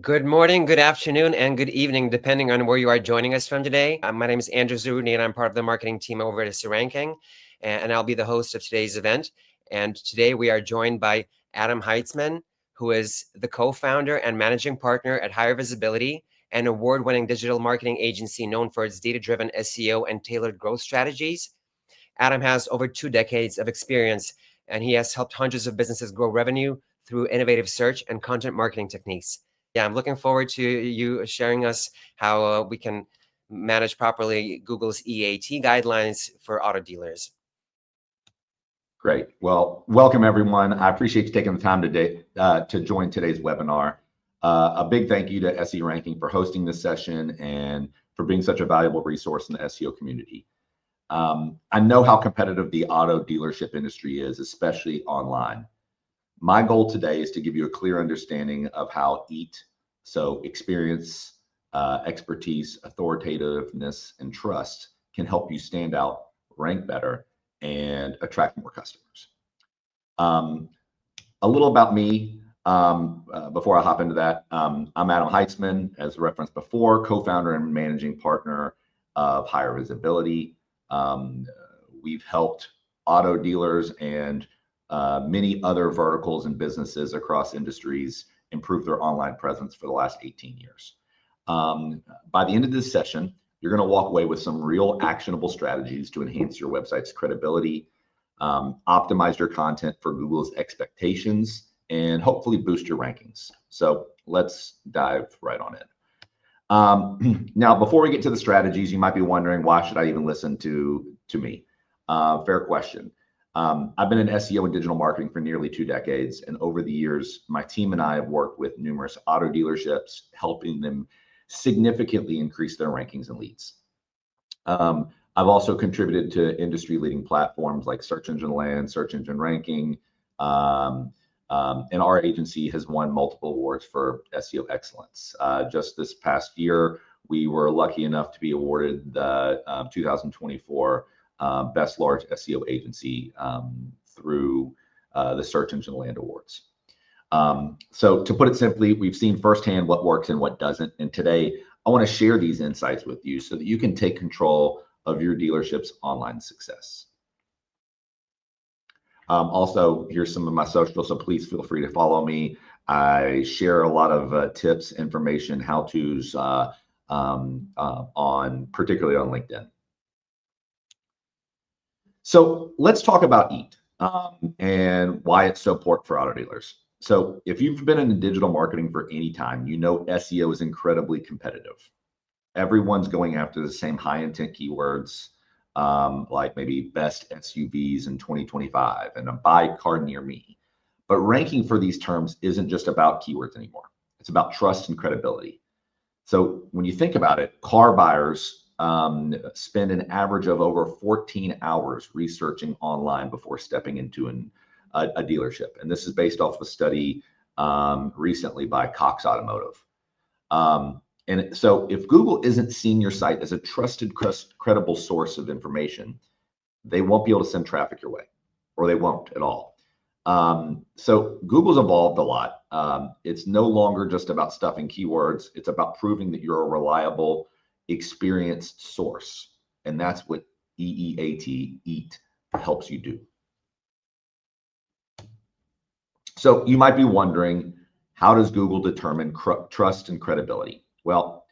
Good morning, good afternoon, and good evening, depending on where you are joining us from today. My name is Andrew Zarudny, and I'm part of the marketing team over at SE Ranking, and I'll be the host of today's event. And today we are joined by Adam Heitzman, who is the co-founder and managing partner at Higher Visibility, an award-winning digital marketing agency known for its data-driven SEO and tailored growth strategies. Adam has over 2 decades of experience, and he has helped hundreds of businesses grow revenue through innovative search and content marketing techniques. Yeah, I'm looking forward to you sharing us how we can manage properly Google's EAT guidelines for auto dealers. Great. Well, welcome everyone. I appreciate you taking the time today to join today's webinar. A big thank you to SE Ranking for hosting this session and for being such a valuable resource in the SEO community. I know how competitive the auto dealership industry is, especially online. My goal today is to give you a clear understanding of how EAT, so experience, expertise, authoritativeness, and trust, can help you stand out, rank better, and attract more customers. A little about me before I hop into that. I'm Adam Heitzman, as referenced before, co-founder and managing partner of Higher Visibility. We've helped auto dealers and many other verticals and businesses across industries improve their online presence for the last 18 years. By the end of this session, you're going to walk away with some real actionable strategies to enhance your website's credibility, optimize your content for Google's expectations, and hopefully boost your rankings. So let's dive right on in. Now, before we get to the strategies, you might be wondering, why should I even listen to me? Fair question. I've been in SEO and digital marketing for nearly 2 decades, and over the years, my team and I have worked with numerous auto dealerships, helping them significantly increase their rankings and leads. I've also contributed to industry-leading platforms like Search Engine Land, Search Engine Ranking, and our agency has won multiple awards for SEO excellence. Just this past year, we were lucky enough to be awarded the 2024 Best Large SEO Agency through the Search Engine Land Awards. So to put it simply, we've seen firsthand what works and what doesn't. And today, I want to share these insights with you so that you can take control of your dealership's online success. Also, here's some of my socials, so please feel free to follow me. I share a lot of tips, information, how-tos particularly on LinkedIn. So let's talk about EAT and why it's so important for auto dealers. So if you've been in digital marketing for any time, you know SEO is incredibly competitive. Everyone's going after the same high intent keywords, like maybe best SUVs in 2025 and a buy car near me. But ranking for these terms isn't just about keywords anymore. It's about trust and credibility. So when you think about it, car buyers spend an average of over 14 hours researching online before stepping into a dealership. And this is based off a study recently by Cox Automotive. And so if Google isn't seeing your site as a trusted, credible source of information, they won't be able to send traffic your way, or they won't at all. So Google's evolved a lot. It's no longer just about stuffing keywords. It's about proving that you're a reliable, experienced source. And that's what EAT helps you do. So you might be wondering, how does Google determine trust and credibility? Well,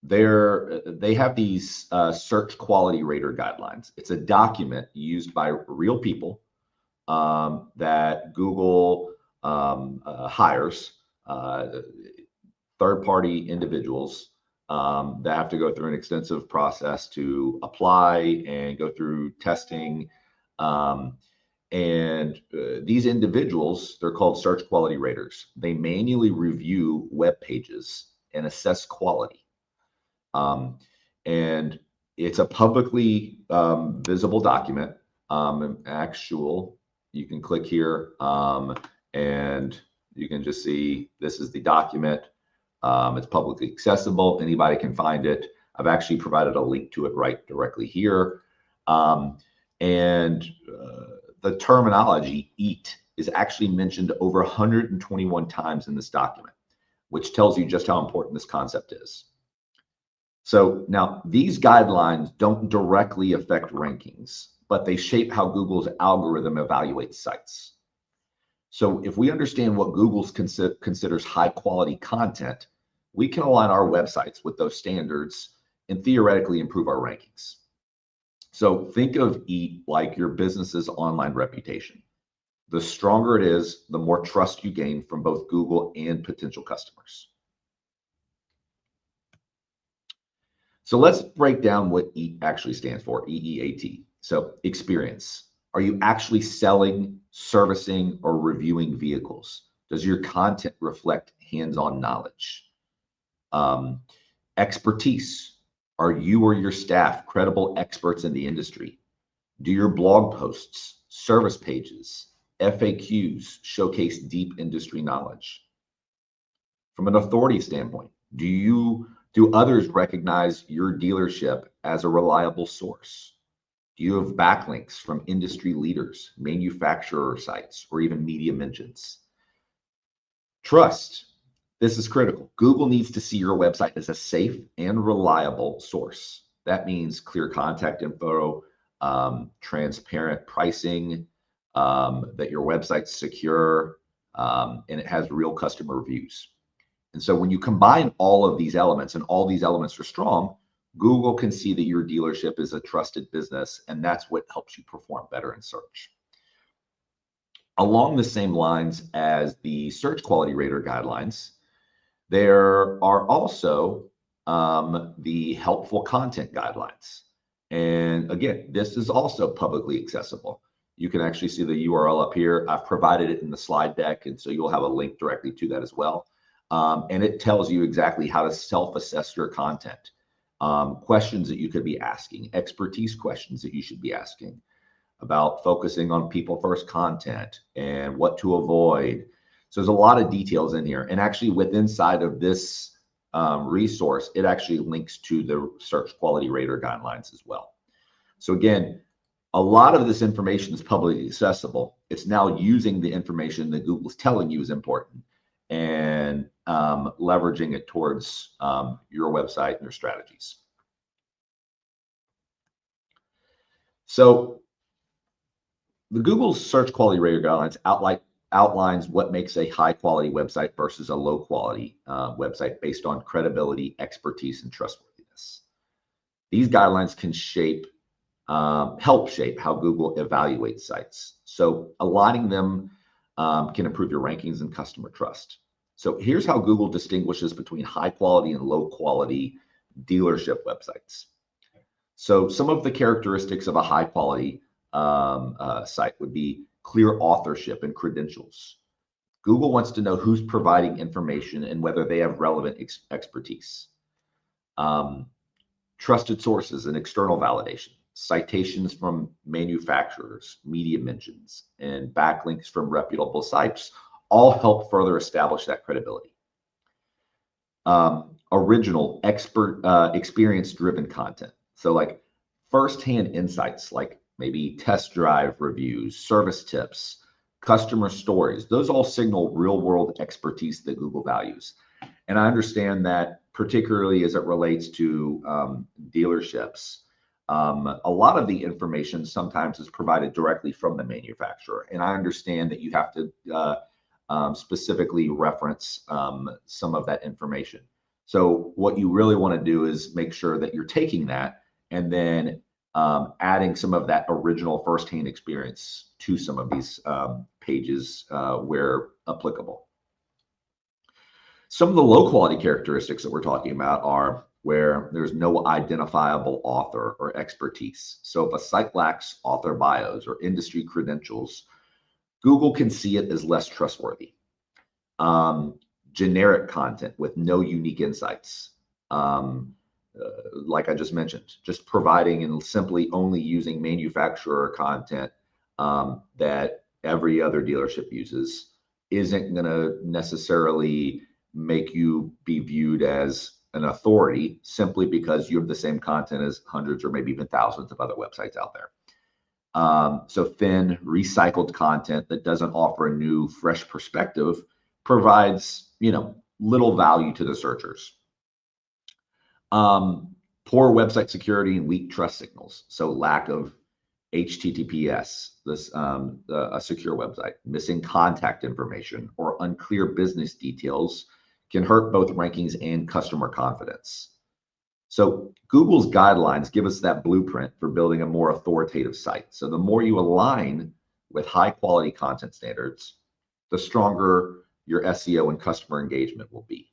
they have these search quality rater guidelines. It's a document used by real people that Google hires, third-party individuals that have to go through an extensive process to apply and go through testing. And these individuals, they're called search quality raters. They manually review web pages and assess quality. And it's a publicly visible document. Actual, you can click here and you can just see this is the document. It's publicly accessible. Anybody can find it. I've actually provided a link to it right directly here. The terminology EAT is actually mentioned over 121 times in this document. which tells you just how important this concept is. So now these guidelines don't directly affect rankings, but they shape how Google's algorithm evaluates sites. So if we understand what Google considers high quality content, we can align our websites with those standards and theoretically improve our rankings. So think of EAT like your business's online reputation. The stronger it is, the more trust you gain from both Google and potential customers. So let's break down what EAT actually stands for, EEAT. So experience. Are you actually selling, servicing, or reviewing vehicles? Does your content reflect hands-on knowledge? Expertise. Are you or your staff credible experts in the industry? Do your blog posts, service pages, FAQs showcase deep industry knowledge? From an authority standpoint, do others recognize your dealership as a reliable source? Do you have backlinks from industry leaders, manufacturer sites, or even media mentions? Trust. This is critical. Google needs to see your website as a safe and reliable source. That means clear contact info, transparent pricing, that your website's secure, and it has real customer reviews. And so when you combine all of these elements and all these elements are strong, Google can see that your dealership is a trusted business, and that's what helps you perform better in search. Along the same lines as the search quality rater guidelines, there are also the helpful content guidelines. And again, this is also publicly accessible. You can actually see the URL up here. I've provided it in the slide deck, and so you'll have a link directly to that as well. And it tells you exactly how to self-assess your content, questions that you could be asking, expertise questions that you should be asking about focusing on people first content and what to avoid. So there's a lot of details in here. And actually inside of this resource, it actually links to the search quality rater guidelines as well. So again, a lot of this information is publicly accessible. It's now using the information that Google's telling you is important and leveraging it towards your website and your strategies. So the Google search quality rater guidelines outlines what makes a high quality website versus a low quality website based on credibility, expertise, and trustworthiness. These guidelines can help shape how Google evaluates sites. So aligning them can improve your rankings and customer trust. So here's how Google distinguishes between high quality and low quality dealership websites. So some of the characteristics of a high quality site would be clear authorship and credentials. Google wants to know who's providing information and whether they have relevant expertise. Trusted sources and external validation, citations from manufacturers, media mentions, and backlinks from reputable sites all help further establish that credibility. Original, experience-driven content. So like firsthand insights, like maybe test drive reviews, service tips, customer stories. Those all signal real-world expertise that Google values. And I understand that particularly as it relates to dealerships, a lot of the information sometimes is provided directly from the manufacturer. And I understand that you have to specifically reference some of that information. So what you really want to do is make sure that you're taking that and then adding some of that original firsthand experience to some of these pages where applicable. Some of the low quality characteristics that we're talking about are where there's no identifiable author or expertise. So if a site lacks author bios or industry credentials, Google can see it as less trustworthy. Generic content with no unique insights. Like I just mentioned, just providing and simply only using manufacturer content that every other dealership uses isn't going to necessarily make you be viewed as an authority simply because you have the same content as hundreds or maybe even thousands of other websites out there. So thin, recycled content that doesn't offer a new, fresh perspective provides, little value to the searchers. Poor website security and weak trust signals. So lack of HTTPS, a secure website, missing contact information, or unclear business details can hurt both rankings and customer confidence. So Google's guidelines give us that blueprint for building a more authoritative site. So the more you align with high quality content standards, the stronger your SEO and customer engagement will be.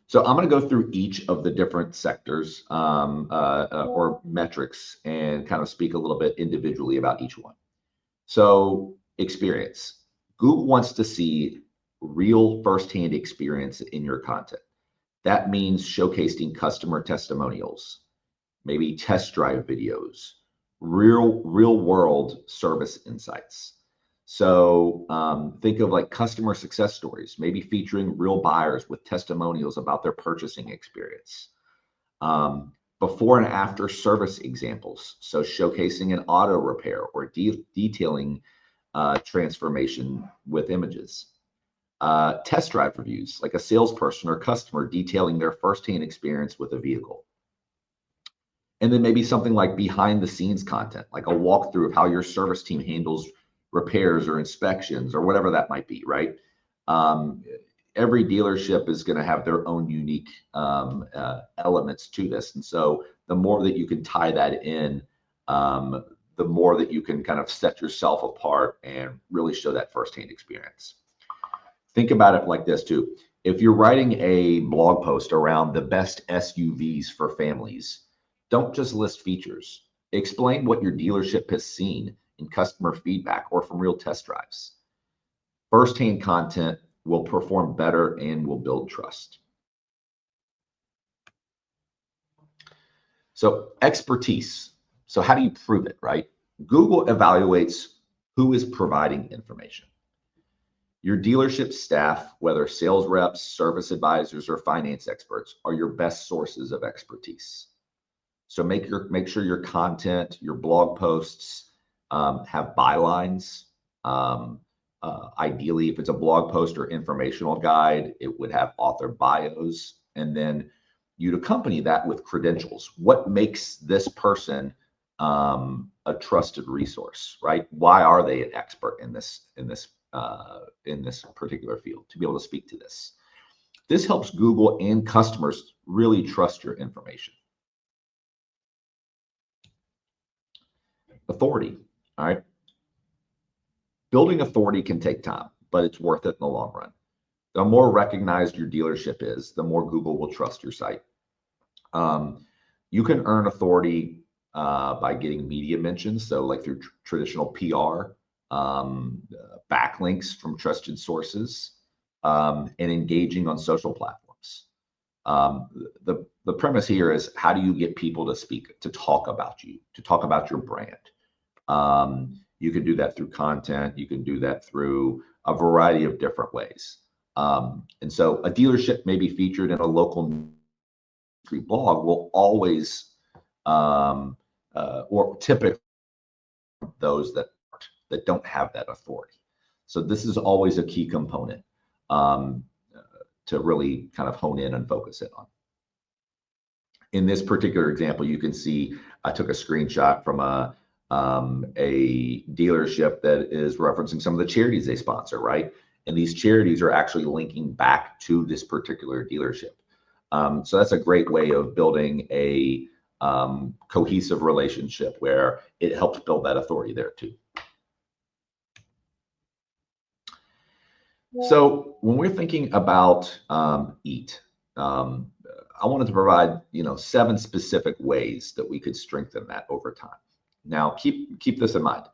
So I'm going to go through each of the different sectors or metrics and kind of speak a little bit individually about each one. So experience. Google wants to see real firsthand experience in your content. That means showcasing customer testimonials, maybe test drive videos, real world service insights. So think of like customer success stories, maybe featuring real buyers with testimonials about their purchasing experience. Before and after service examples, so showcasing an auto repair or detailing transformation with images. Test drive reviews, like a salesperson or customer detailing their firsthand experience with a vehicle. And then maybe something like behind the scenes content, like a walkthrough of how your service team handles repairs or inspections or whatever that might be, right? Every dealership is going to have their own unique elements to this. And so the more that you can tie that in, the more that you can kind of set yourself apart and really show that firsthand experience. Think about it like this too. If you're writing a blog post around the best SUVs for families, don't just list features. Explain what your dealership has seen in customer feedback or from real test drives. Firsthand content will perform better and will build trust. So expertise. So how do you prove it, right? Google evaluates who is providing information. Your dealership staff, whether sales reps, service advisors, or finance experts, are your best sources of expertise. So make sure your content, your blog posts have bylines. Ideally, if it's a blog post or informational guide, it would have author bios, and then you'd accompany that with credentials. What makes this person a trusted resource, right? Why are they an expert in this particular field to be able to speak to this? This helps Google and customers really trust your information. Authority, all right? Building authority can take time, but it's worth it in the long run. The more recognized your dealership is, the more Google will trust your site. You can earn authority by getting media mentions, so like through traditional PR, backlinks from trusted sources, and engaging on social platforms. The premise here is, how do you get people to speak, to talk about you, to talk about your brand? You can do that through content. You can do that through a variety of different ways. And so a dealership may be featured in a local blog will always, or typically those that don't have that authority. So this is always a key component to really kind of hone in and focus in on. In this particular example, you can see I took a screenshot from a dealership that is referencing some of the charities they sponsor, right? And these charities are actually linking back to this particular dealership. So that's a great way of building a cohesive relationship where it helps build that authority there too. So when we're thinking about EAT, I wanted to provide 7 specific ways that we could strengthen that over time. Now, keep this in mind.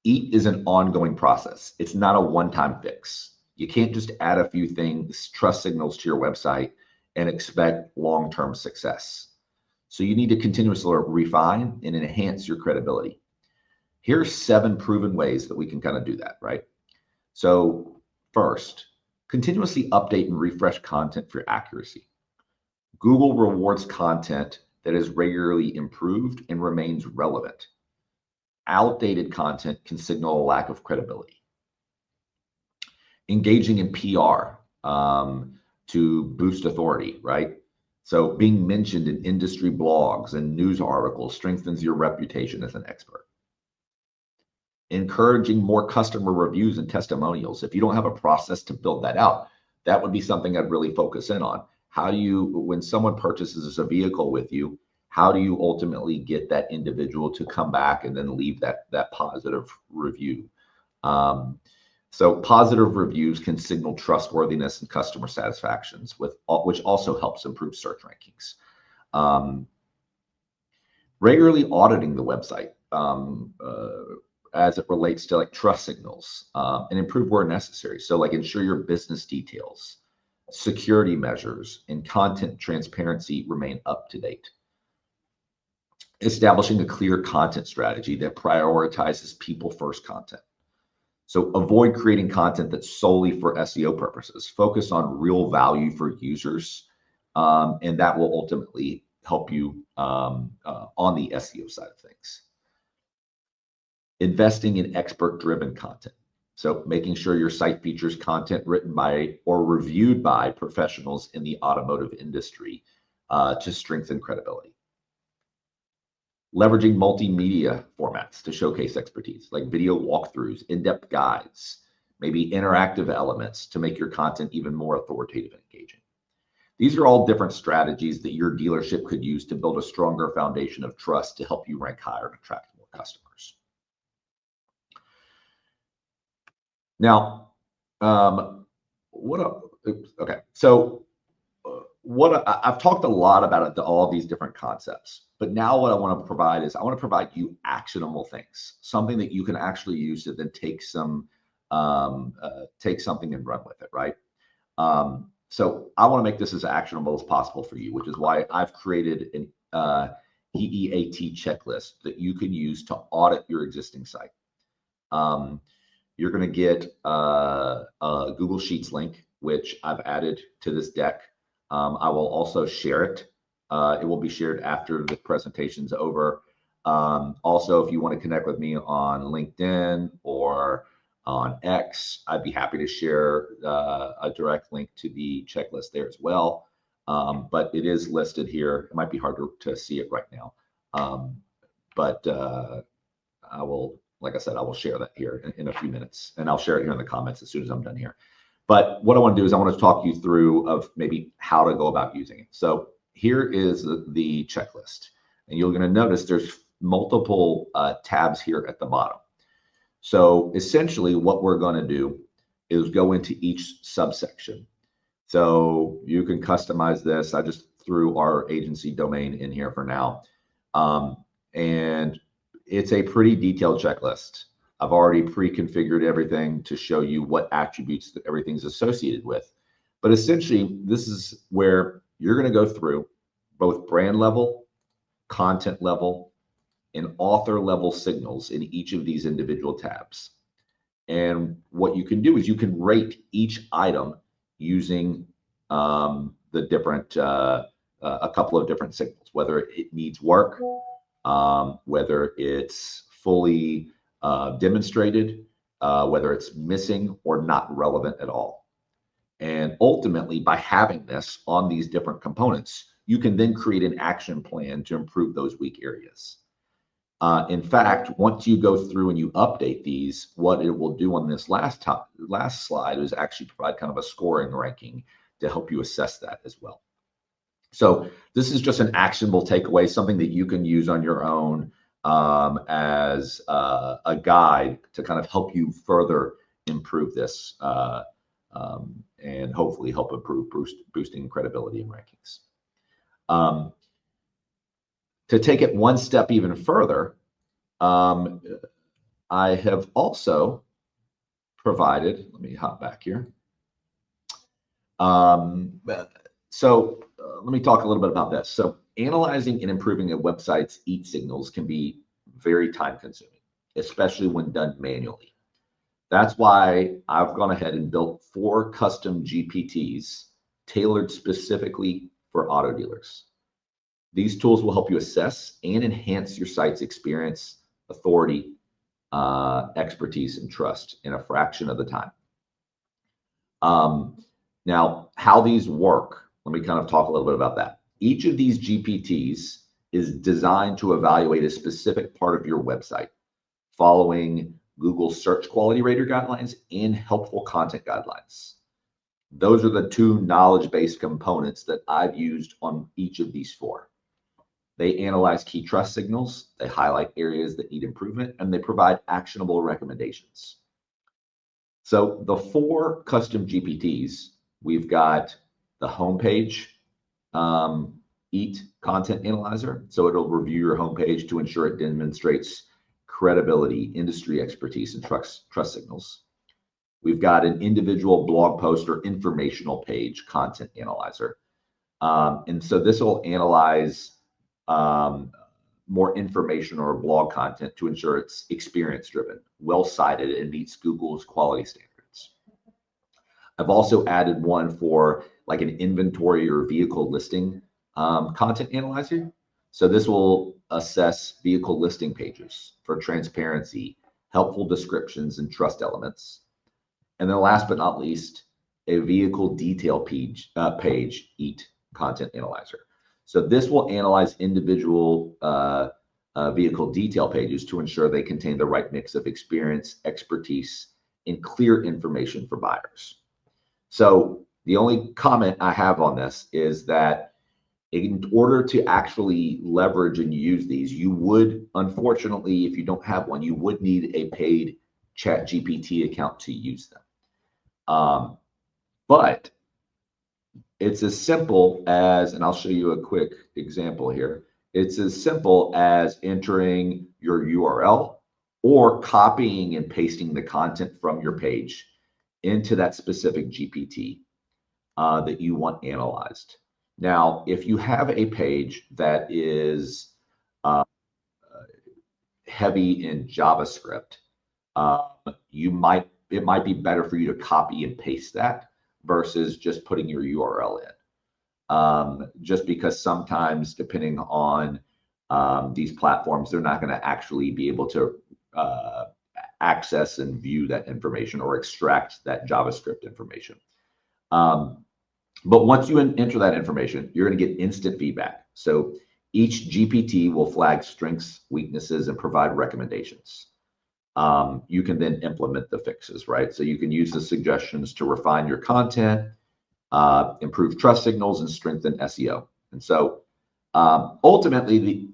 EAT is an ongoing process. It's not a one-time fix. You can't just add a few things, trust signals to your website, and expect long-term success. So you need to continuously refine and enhance your credibility. Here's 7 proven ways that we can kind of do that, right? So first, continuously update and refresh content for accuracy. Google rewards content that is regularly improved and remains relevant. Outdated content can signal a lack of credibility. Engaging in PR to boost authority, right? So being mentioned in industry blogs and news articles strengthens your reputation as an expert. Encouraging more customer reviews and testimonials. If you don't have a process to build that out, that would be something I'd really focus in on. How do you, when someone purchases a vehicle with you, how do you ultimately get that individual to come back and then leave that positive review? So positive reviews can signal trustworthiness and customer satisfactions, which also helps improve search rankings. Regularly auditing the website as it relates to like trust signals and improve where necessary. So like ensure your business details, security measures, and content transparency remain up to date. Establishing a clear content strategy that prioritizes people first content. So avoid creating content that's solely for SEO purposes. Focus on real value for users, and that will ultimately help you on the SEO side of things. Investing in expert-driven content. So making sure your site features content written by or reviewed by professionals in the automotive industry to strengthen credibility. Leveraging multimedia formats to showcase expertise, like video walkthroughs, in-depth guides, maybe interactive elements to make your content even more authoritative and engaging. These are all different strategies that your dealership could use to build a stronger foundation of trust to help you rank higher and attract more customers. Now, I've talked a lot about all these different concepts, but now what I want to provide is I want to provide you actionable things, something that you can actually use to then take something and run with it, right? So I want to make this as actionable as possible for you, which is why I've created an EEAT checklist that you can use to audit your existing site. You're going to get a Google Sheets link, which I've added to this deck. I will also share it. It will be shared after the presentation's over. Also, if you want to connect with me on LinkedIn or on X, I'd be happy to share a direct link to the checklist there as well. But it is listed here. It might be hard to see it right now. But I will, like I said, I will share that here in a few minutes, and I'll share it here in the comments as soon as I'm done here. But what I want to do is I want to talk you through of maybe how to go about using it. So here is the checklist, and you're going to notice there's multiple tabs here at the bottom. So essentially what we're going to do is go into each subsection. So you can customize this. I just threw our agency domain in here for now. And it's a pretty detailed checklist. I've already pre-configured everything to show you what attributes that everything's associated with. But essentially, this is where you're going to go through both brand level, content level, and author level signals in each of these individual tabs. And what you can do is you can rate each item using the different, a couple of different signals, whether it needs work, whether it's fully demonstrated, whether it's missing or not relevant at all. And ultimately, by having this on these different components, you can then create an action plan to improve those weak areas. In fact, once you go through and you update these, what it will do on this last slide is actually provide kind of a scoring ranking to help you assess that as well. So this is just an actionable takeaway, something that you can use on your own as a guide to kind of help you further improve this and hopefully help improve boosting credibility and rankings. To take it one step even further, I have also provided, let me hop back here. Let me talk a little bit about this. So analyzing and improving a website's EAT signals can be very time consuming, especially when done manually. That's why I've gone ahead and built 4 custom GPTs tailored specifically for auto dealers. These tools will help you assess and enhance your site's experience, authority, expertise, and trust in a fraction of the time. Um, Now, how these work, let me kind of talk a little bit about that. Each of these GPTs is designed to evaluate a specific part of your website, following Google Search Quality Rater guidelines and helpful content guidelines. Those are the two knowledge-based components that I've used on each of these four. They analyze key trust signals, they highlight areas that need improvement, and they provide actionable recommendations. So the four custom GPTs, we've got the homepage EAT content analyzer. So it'll review your homepage to ensure it demonstrates credibility, industry expertise, and trust signals. We've got an individual blog post or informational page content analyzer. And so this will analyze um, more information or blog content to ensure it's experience driven, well cited, and meets Google's quality standards. I've also added one for like an inventory or vehicle listing content analyzer. So this will assess vehicle listing pages for transparency, helpful descriptions, and trust elements. And then last but not least, a vehicle detail page EAT content analyzer. So this will analyze individual vehicle detail pages to ensure they contain the right mix of experience, expertise, and clear information for buyers. So the only comment I have on this is that in order to actually leverage and use these, you would, unfortunately, if you don't have one, you would need a paid ChatGPT account to use them. But it's as simple as, and I'll show you a quick example here. It's as simple as entering your URL or copying and pasting the content from your page into that specific GPT that you want analyzed. Now, if you have a page that is heavy in JavaScript, it might be better for you to copy and paste that versus just putting your URL in. Just because sometimes, depending on these platforms, they're not going to actually be able to access and view that information or extract that JavaScript information. But once you enter that information, you're going to get instant feedback. So each GPT will flag strengths, weaknesses, and provide recommendations. You can then implement the fixes, right? So you can use the suggestions to refine your content, improve trust signals, and strengthen SEO. And so ultimately,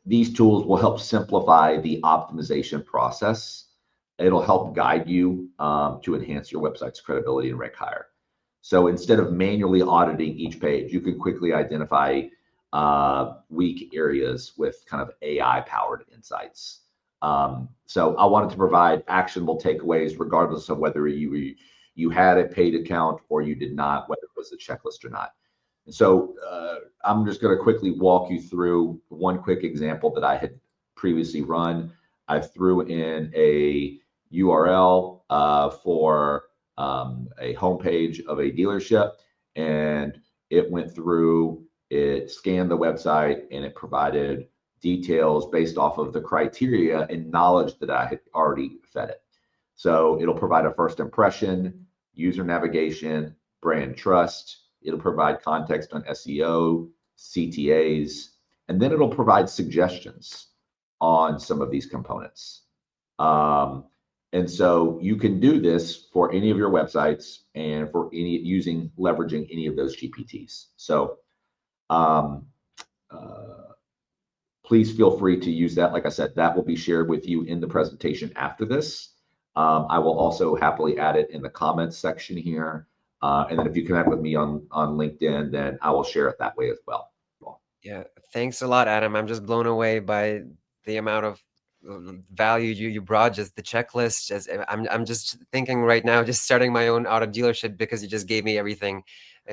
these tools will help simplify the optimization process. It'll help guide you to enhance your website's credibility and rank higher. So instead of manually auditing each page, you can quickly identify weak areas with kind of AI-powered insights. So I wanted to provide actionable takeaways, regardless of whether you had a paid account or you did not, whether it was a checklist or not. And so I'm just going to quickly walk you through one quick example that I had previously run. I threw in a URL for a homepage of a dealership, and it went through, it scanned the website, and it provided details based off of the criteria and knowledge that I had already fed it. So it'll provide a first impression, user navigation, brand trust. It'll provide context on SEO, CTAs, and then it'll provide suggestions on some of these components. And so you can do this for any of your websites and for leveraging any of those GPTs. So please feel free to use that. Like I said, that will be shared with you in the presentation after this. I will also happily add it in the comments section here. And then if you connect with me on LinkedIn, then I will share it that way as well. Yeah, thanks a lot, Adam. I'm just blown away by the amount of value you brought. Just the checklist. I'm just thinking right now, just starting my own auto dealership because you just gave me everything.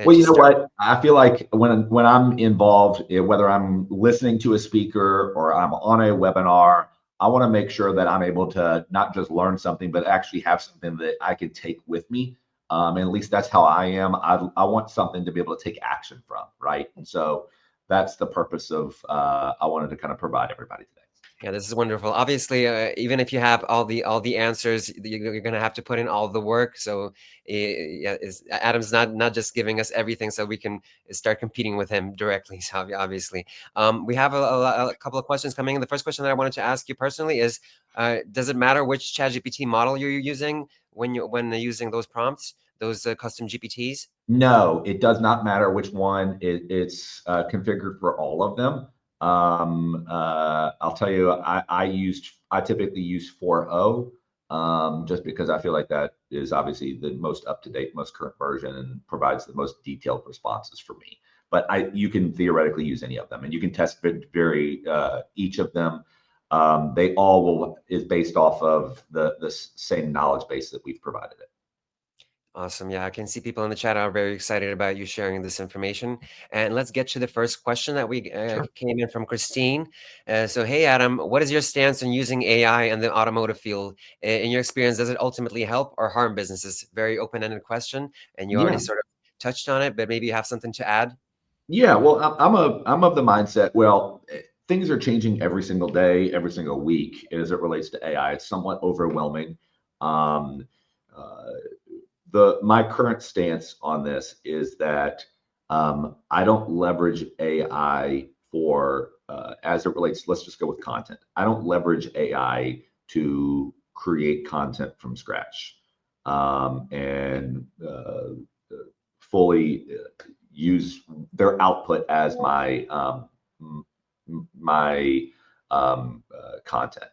Well, To you know start. what? I feel like when I'm involved, whether I'm listening to a speaker or I'm on a webinar, I want to make sure that I'm able to not just learn something, but actually have something that I can take with me. And at least that's how I am. I want something to be able to take action from, right? And so that's the purpose of I wanted to kind of provide everybody today. Yeah, this is wonderful. Obviously, even if you have all the answers, you're going to have to put in all the work. So, yeah, Adam's not just giving us everything, so we can start competing with him directly. So obviously, we have a couple of questions coming in. The first question that I wanted to ask you personally is, does it matter which ChatGPT model you're using when using those prompts, those custom GPTs? No, it does not matter which one. It's configured for all of them. I'll tell you, I typically use 4.0, just because I feel like that is obviously the most up to date, most current version, and provides the most detailed responses for me. But you can theoretically use any of them, and you can test each of them. They all is based off of the same knowledge base that we've provided it. Awesome. Yeah, I can see people in the chat are very excited about you sharing this information. And let's get to the first question that we Sure. came in from Christine. So, hey, Adam, what is your stance on using AI in the automotive field? In your experience, does it ultimately help or harm businesses? Very open-ended question, and you already Yeah. sort of touched on it, but maybe you have something to add. Yeah, well, I'm of the mindset. Well, things are changing every single day, every single week as it relates to AI. It's somewhat overwhelming. Um, uh, the My current stance on this is that I don't leverage AI for as it relates. Let's just go with content. I don't leverage AI to create content from scratch and fully use their output as my content.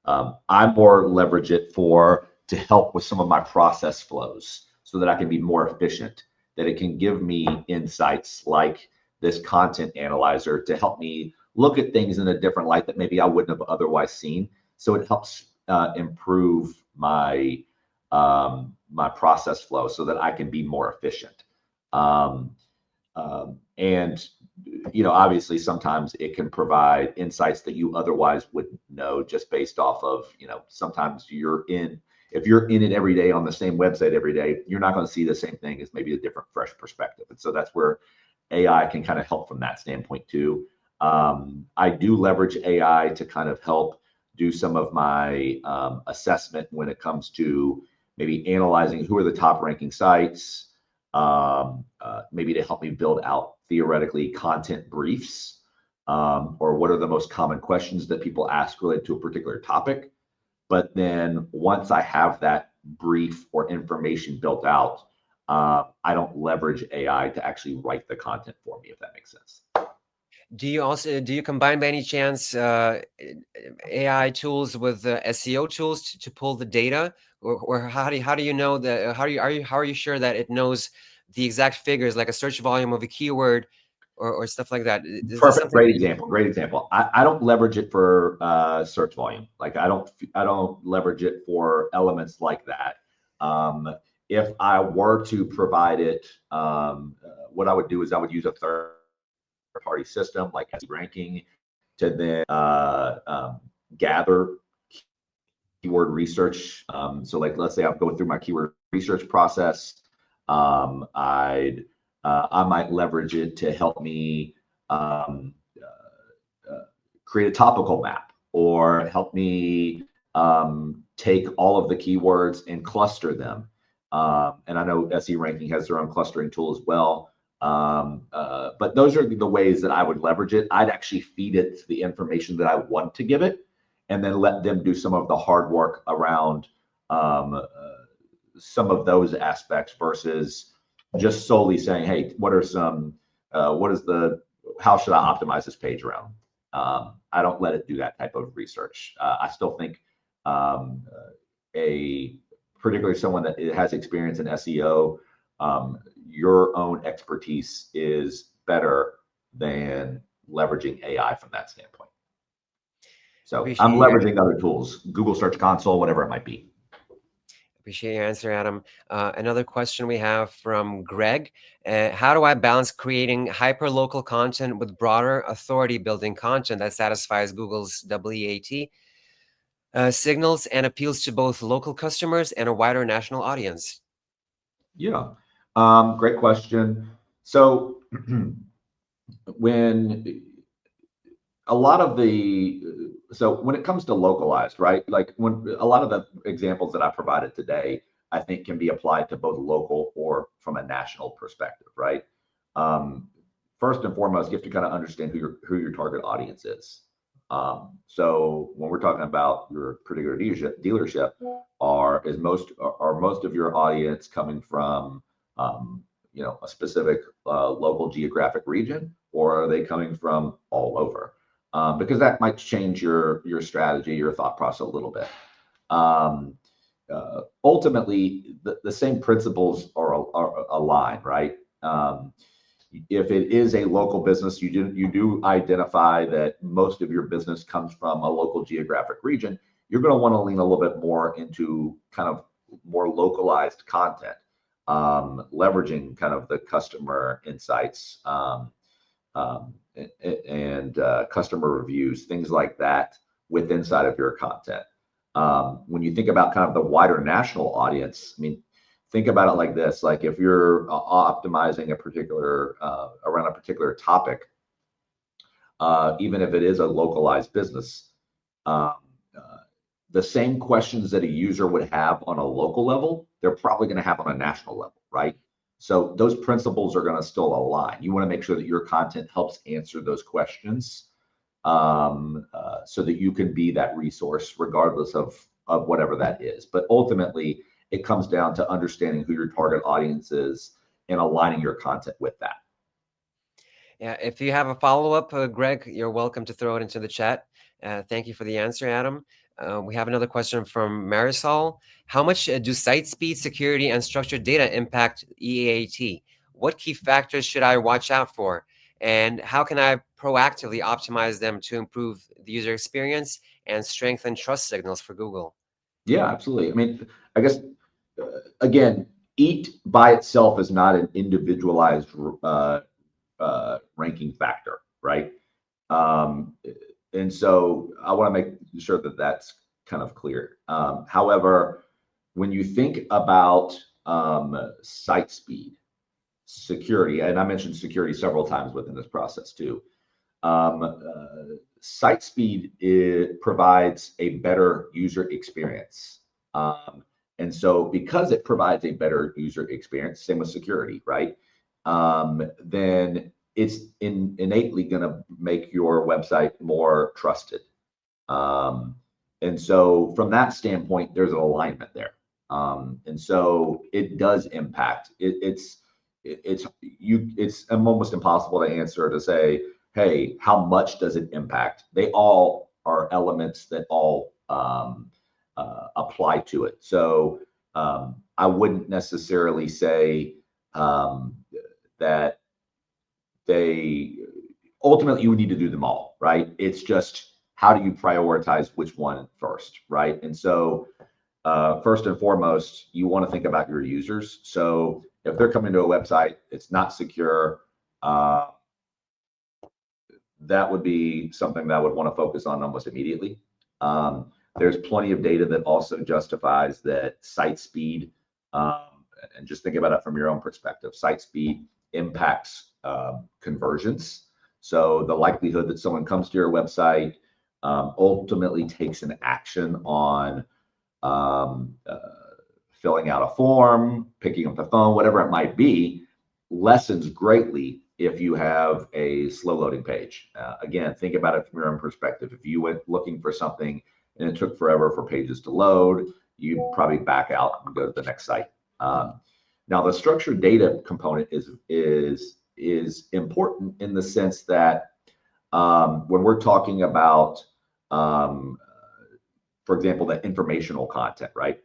I more leverage it to help with some of my process flows so that I can be more efficient, that it can give me insights like this content analyzer to help me look at things in a different light that maybe I wouldn't have otherwise seen. So it helps improve my process flow so that I can be more efficient. Um, and obviously sometimes it can provide insights that you otherwise wouldn't know just based off of, sometimes if you're in it every day on the same website every day, you're not going to see the same thing as maybe a different, fresh perspective. And so that's where AI can kind of help from that standpoint too. I do leverage AI to kind of help do some of my assessment when it comes to maybe analyzing who are the top ranking sites, maybe to help me build out theoretically content briefs, or what are the most common questions that people ask related to a particular topic. But then once I have that brief or information built out, I don't leverage AI to actually write the content for me, if that makes sense. Do you combine by any chance AI tools with SEO tools to pull the data, or how do you know that? How are you sure that it knows the exact figures, like a search volume of a keyword, or stuff like that? Is this Perfect. something Great that example. Great example. I don't leverage it for search volume. Like I don't leverage it for elements like that. Um, if I were to provide it, what I would do is I would use a third party system like ranking to then gather keyword research. So like let's say I'm going through my keyword research process. I might leverage it to help me create a topical map or help me take all of the keywords and cluster them. And I know SE Ranking has their own clustering tool as well. But those are the ways that I would leverage it. I'd actually feed it the information that I want to give it, and then let them do some of the hard work around some of those aspects versus just solely saying, "Hey, how should I optimize this page around?" I don't let it do that type of research. I still think a particularly someone that has experience in SEO, your own expertise is better than leveraging AI from that standpoint. So I'm appreciate your leveraging other tools, Google Search Console, whatever it might be. Appreciate your answer, Adam. Another question we have from Greg. How do I balance creating hyper-local content with broader authority-building content that satisfies Google's WEAT signals and appeals to both local customers and a wider national audience? Yeah, great question. So when a lot of the so when it comes to localized, right? Like when a lot of the examples that I provided today, I think can be applied to both local or from a national perspective, right? Um, First and foremost, you have to kind of understand who your target audience is. So when we're talking about your particular dealership, are most of your audience coming from a specific local geographic region, or are they coming from all over? Because that might change your strategy, your thought process a little bit. Um, Ultimately, the same principles are aligned, right? If it is a local business, you do identify that most of your business comes from a local geographic region. You're going to want to lean a little bit more into kind of more localized content, leveraging kind of the customer insights, and customer reviews, things like that, with inside of your content. When you think about kind of the wider national audience, I mean, think about it like this: like if you're optimizing a particular around a particular topic, even if it is a localized business, um, uh, the same questions that a user would have on a local level, they're probably going to have on a national level, right? So those principles are going to still align. You want to make sure that your content helps answer those questions, so that you can be that resource regardless of whatever that is. But ultimately, it comes down to understanding who your target audience is and aligning your content with that. Yeah, if you have a follow-up, Greg, you're welcome to throw it into the chat. Thank you for the answer, Adam. We have another question from Marisol. How much do site speed, security, and structured data impact EAT? What key factors should I watch out for? And how can I proactively optimize them to improve the user experience and strengthen trust signals for Google? Yeah, absolutely. I mean, I guess again, EAT by itself is not an individualized ranking factor, right? Um, and so I want to make sure that that's kind of clear. However, when you think about site speed, security, and I mentioned security several times within this process too. Site speed, it provides a better user experience. And so because it provides a better user experience, same with security, right? Then it's innately going to make your website more trusted. Um, and so from that standpoint, there's an alignment there. And so it does impact. It's almost impossible to answer to say, hey, how much does it impact? They all are elements that all apply to it. So I wouldn't necessarily say um, that they ultimately you would need to do them all, right? It's just how do you prioritize which one first, right? And so first and foremost, you want to think about your users. So if they're coming to a website, it's not secure. Uh, that would be something that I would want to focus on almost immediately. There's plenty of data that also justifies that site speed, and just think about it from your own perspective, site speed impacts conversions. So the likelihood that someone comes to your website, ultimately takes an action on um, uh, filling out a form, picking up the phone, whatever it might be, lessens greatly if you have a slow loading page. Again, think about it from your own perspective. If you went looking for something and it took forever for pages to load, you'd probably back out and go to the next site. Now, the structured data component is important in the sense that when we're talking about, um, for example, the informational content, right?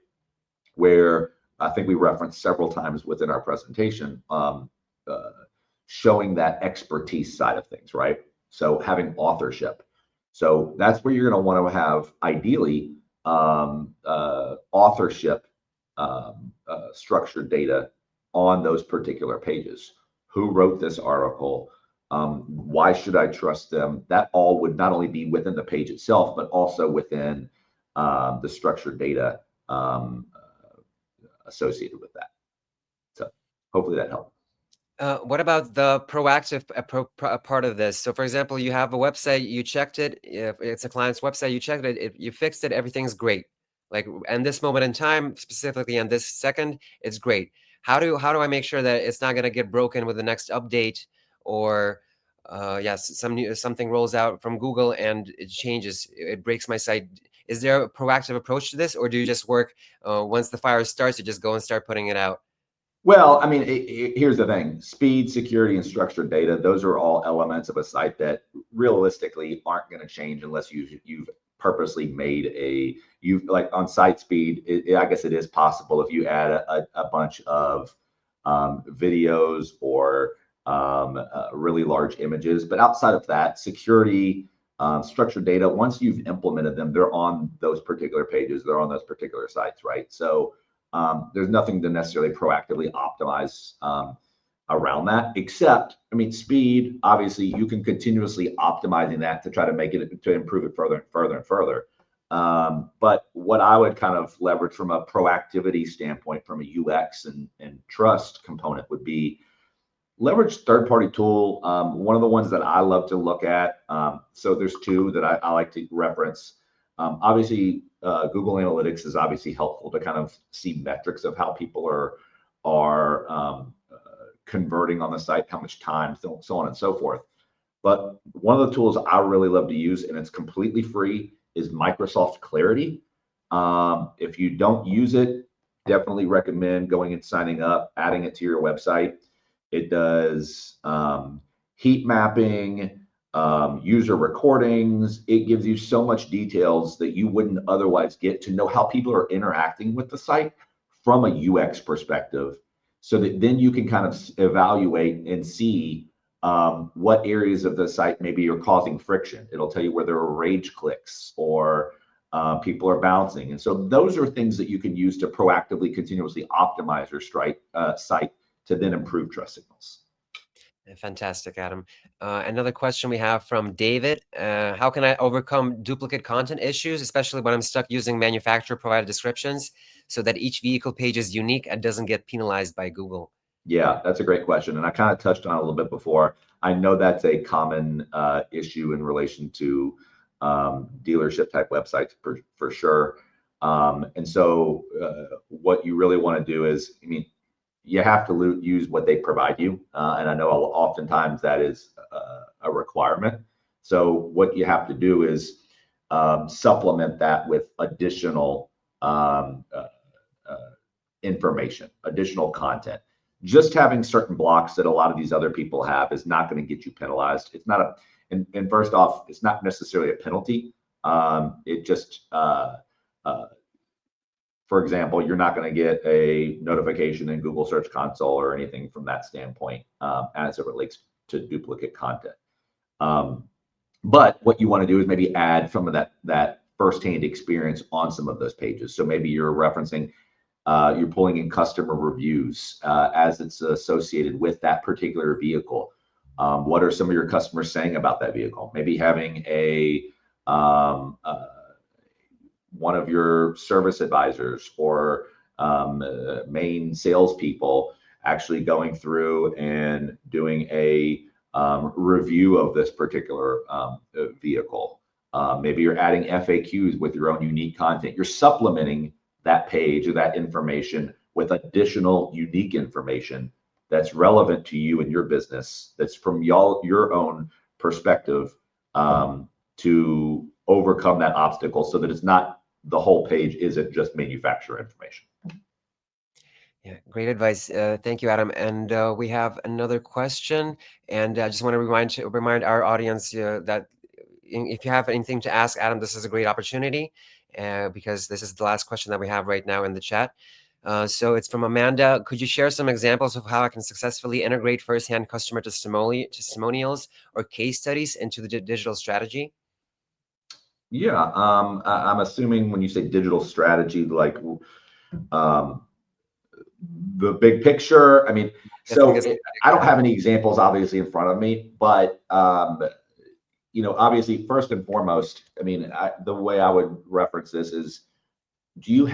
Where I think we referenced several times within our presentation, uh, showing that expertise side of things, right? So having authorship. So that's where you're going to want to have ideally authorship structured data on those particular pages. Who wrote this article? Why should I trust them? That all would not only be within the page itself, but also within the structured data associated with that. So hopefully that helped. What about the proactive part of this? So, for example, you have a website, you checked it. If it's a client's website, you checked it, you fixed it, everything's great. Like, and this moment in time, specifically in this second, it's great. How do I make sure that it's not going to get broken with the next update, or yes, something rolls out from Google and it changes, it breaks my site. Is there a proactive approach to this, or do you just work once the fire starts, you just go and start putting it out? Well, I mean, here's the thing: speed, security, and structured data. Those are all elements of a site that realistically aren't going to change unless you've purposely made you like on site speed. I guess it is possible if you add a bunch of videos or really large images. But outside of that, security, structured data. Once you've implemented them, they're on those particular pages. They're on those particular sites, right? So there's nothing to necessarily proactively optimize around that, except, I mean, speed. Obviously, you can continuously optimizing that to try to make it to improve it further and further and further. But what I would kind of leverage from a proactivity standpoint, from a UX and trust component, would be leverage third-party tool. One of the ones that I love to look at. So there's two that I like to reference. Obviously, Google Analytics is obviously helpful to kind of see metrics of how people are converting on the site, how much time, so on and so forth. But one of the tools I really love to use, and it's completely free, is Microsoft Clarity. If you don't use it, definitely recommend going and signing up, adding it to your website. It does heat mapping, user recordings. It gives you so much details that you wouldn't otherwise get to know how people are interacting with the site from a UX perspective, so that then you can kind of evaluate and see what areas of the site maybe are causing friction. It'll tell you where there are rage clicks or people are bouncing. And so those are things that you can use to proactively, continuously optimize your site to then improve trust signals. Fantastic, Adam. Another question we have from David. How can I overcome duplicate content issues, especially when I'm stuck using manufacturer provided descriptions so that each vehicle page is unique and doesn't get penalized by Google? Yeah, that's a great question. And I kind of touched on it a little bit before. I know that's a common issue in relation to dealership type websites for sure. And so what you really want to do is, I mean, you have to use what they provide you. And I know oftentimes that is a requirement. So what you have to do is supplement that with additional information, additional content. Just having certain blocks that a lot of these other people have is not going to get you penalized. It's not a, and first off, it's not necessarily a penalty. It just, for example, you're not going to get a notification in Google Search Console or anything from that standpoint as it relates to duplicate content. But what you want to do is maybe add some of that firsthand experience on some of those pages. So maybe you're referencing, you're pulling in customer reviews as it's associated with that particular vehicle. What are some of your customers saying about that vehicle? Maybe having one of your service advisors or main salespeople actually going through and doing a review of this particular vehicle. Maybe you're adding FAQs with your own unique content. You're supplementing that page or that information with additional unique information that's relevant to you and your business, that's from your own perspective, to overcome that obstacle, so that it's not, the whole page isn't just manufacturer information. Yeah, great advice. Thank you, Adam. And we have another question, and I just want to remind our audience that if you have anything to ask Adam, this is a great opportunity because this is the last question that we have right now in the chat. So it's from Amanda. Could you share some examples of how I can successfully integrate firsthand customer testimonials or case studies into the digital strategy? Yeah, I'm assuming when you say digital strategy, like the big picture. I mean, so I don't have any examples obviously in front of me, but obviously first and foremost, I mean, the way I would reference this is, do you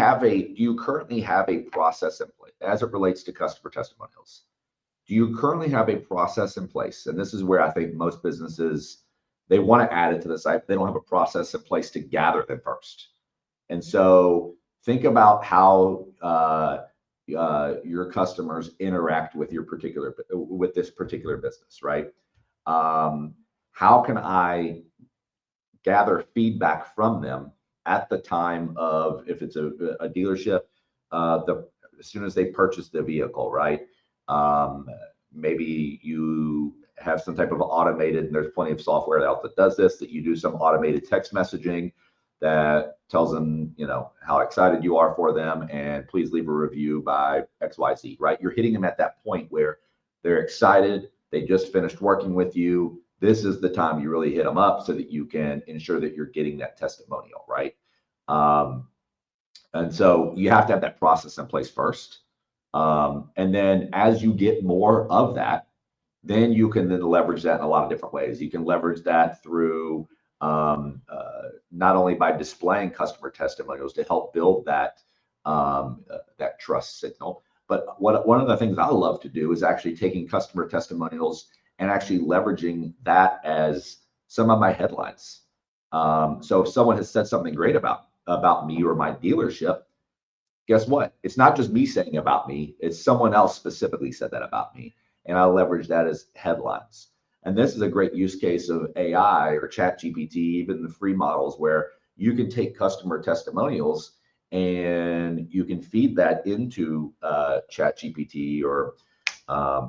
currently have a process in place as it relates to customer testimonials? do you currently have a process in place? And this is where I think most businesses, they want to add it to the site, but they don't have a process in place to gather them first. And so think about how your customers interact with this particular business, right? How can I gather feedback from them at the time of, if it's a dealership, as soon as they purchase the vehicle, right? Maybe you have some type of automated, and there's plenty of software out that does this, that you do some automated text messaging that tells them, how excited you are for them, and please leave a review by XYZ, right? You're hitting them at that point where they're excited, they just finished working with you. This is the time you really hit them up so that you can ensure that you're getting that testimonial, right? And so you have to have that process in place first. And then as you get more of that, then you can then leverage that in a lot of different ways. You can leverage that through not only by displaying customer testimonials to help build that that trust signal, but one of the things I love to do is actually taking customer testimonials and actually leveraging that as some of my headlines. So if someone has said something great about me or my dealership, guess what? It's not just me saying about me, it's someone else specifically said that about me. And I leverage that as headlines. And this is a great use case of AI or Chat GPT, even the free models, where you can take customer testimonials and you can feed that into Chat GPT or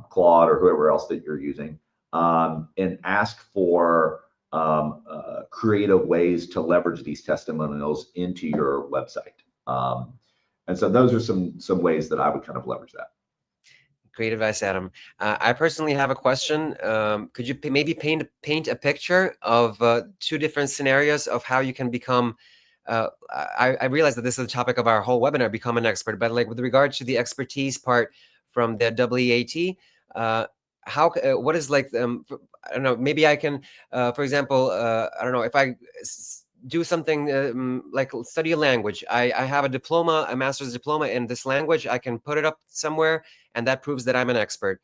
Claude or whoever else that you're using, and ask for creative ways to leverage these testimonials into your website. And so those are some ways that I would kind of leverage that. Great advice, Adam. I personally have a question. Could you maybe paint a picture of two different scenarios of how you can become? I realize that this is the topic of our whole webinar, become an expert. But like with regard to the expertise part from the WEAT, what is like I don't know. Maybe I can, for example, I don't know if I do something like study a language. I have a diploma, a master's diploma in this language. I can put it up somewhere, and that proves that I'm an expert.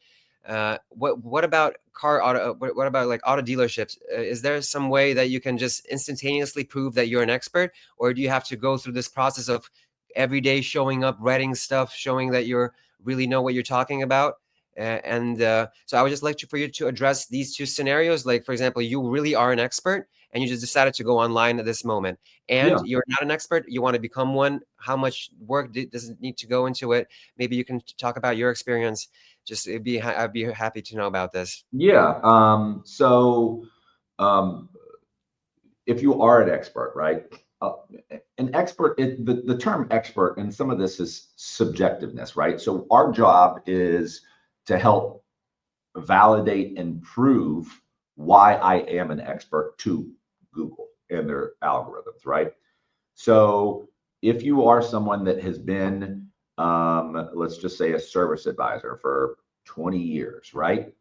What about car auto? What about like auto dealerships? Is there some way that you can just instantaneously prove that you're an expert, or do you have to go through this process of every day showing up, writing stuff, showing that you really know what you're talking about? So I would just like for you to address these two scenarios. Like, for example, you really are an expert and you just decided to go online at this moment, and Yeah. you're not an expert, you want to become one. How much work does it need to go into it? Maybe you can talk about your experience. Just I'd be happy to know about this. Yeah. Um, if you are an expert, right? An expert, the term expert, and some of this is subjectiveness, right? So our job is to help validate and prove why I am an expert to Google and their algorithms, right? So if you are someone that has been, let's just say, a service advisor for 20 years, right?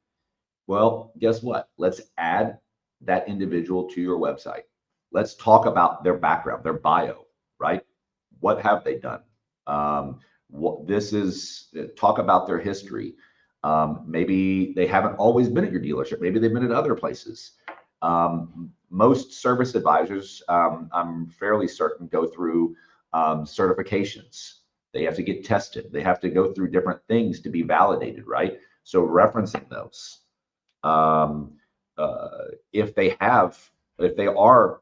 Well, guess what? Let's add that individual to your website. Let's talk about their background, their bio, right? What have they done? Talk about their history. Maybe they haven't always been at your dealership. Maybe they've been at other places. Most service advisors, I'm fairly certain, go through certifications. They have to get tested. They have to go through different things to be validated, right? So referencing those. If they are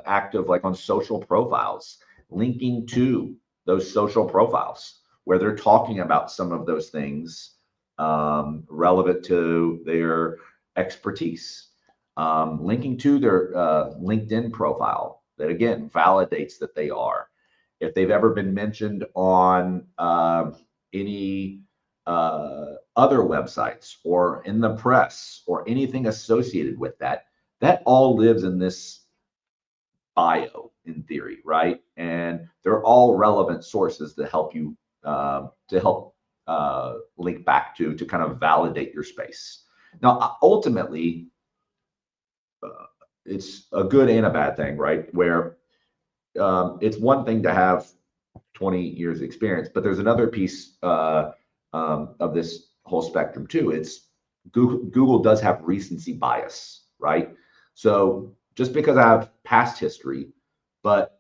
active, like on social profiles, linking to those social profiles where they're talking about some of those things relevant to their expertise, linking to their LinkedIn profile that again validates that they are. If they've ever been mentioned on any other websites or in the press or anything associated with that, that all lives in this bio in theory, right? And they're all relevant sources to help you link back to kind of validate your space. Now, ultimately, it's a good and a bad thing, right? Where it's one thing to have 20 years experience, but there's another piece of this whole spectrum too. It's Google does have recency bias, right? So just because I have past history, but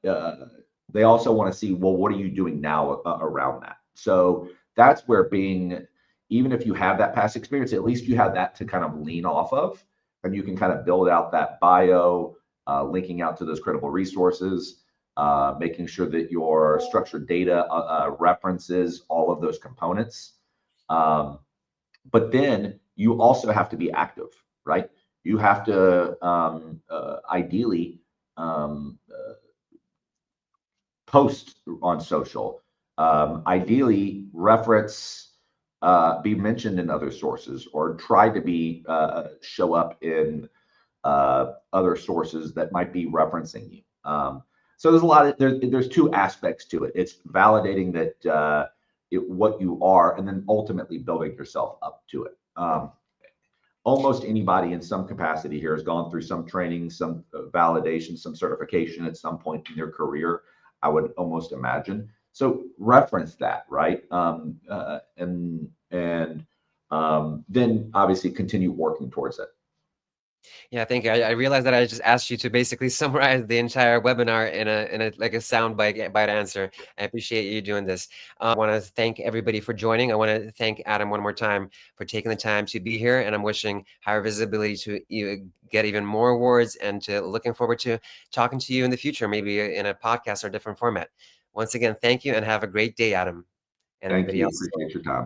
they also want to see, well, what are you doing now around that? So that's where being, even if you have that past experience, at least you have that to kind of lean off of, and you can kind of build out that bio, linking out to those credible resources, making sure that your structured data references all of those components. But then you also have to be active, right? You have to ideally post on social, ideally reference, be mentioned in other sources, or try to be show up in other sources that might be referencing you. So there's a lot of there's two aspects to it. It's validating that what you are, and then ultimately building yourself up to it. Almost anybody in some capacity here has gone through some training, some validation, some certification at some point in their career, I would almost imagine. So reference that, right? Then obviously continue working towards it. Yeah, thank you. I realized that I just asked you to basically summarize the entire webinar in a like a sound bite answer. I appreciate you doing this. I want to thank everybody for joining. I want to thank Adam one more time for taking the time to be here, and I'm wishing Higher Visibility to get even more awards, and to looking forward to talking to you in the future, maybe in a podcast or different format. Once again, thank you, and have a great day, Adam, and Thank everybody you. else. Appreciate your time.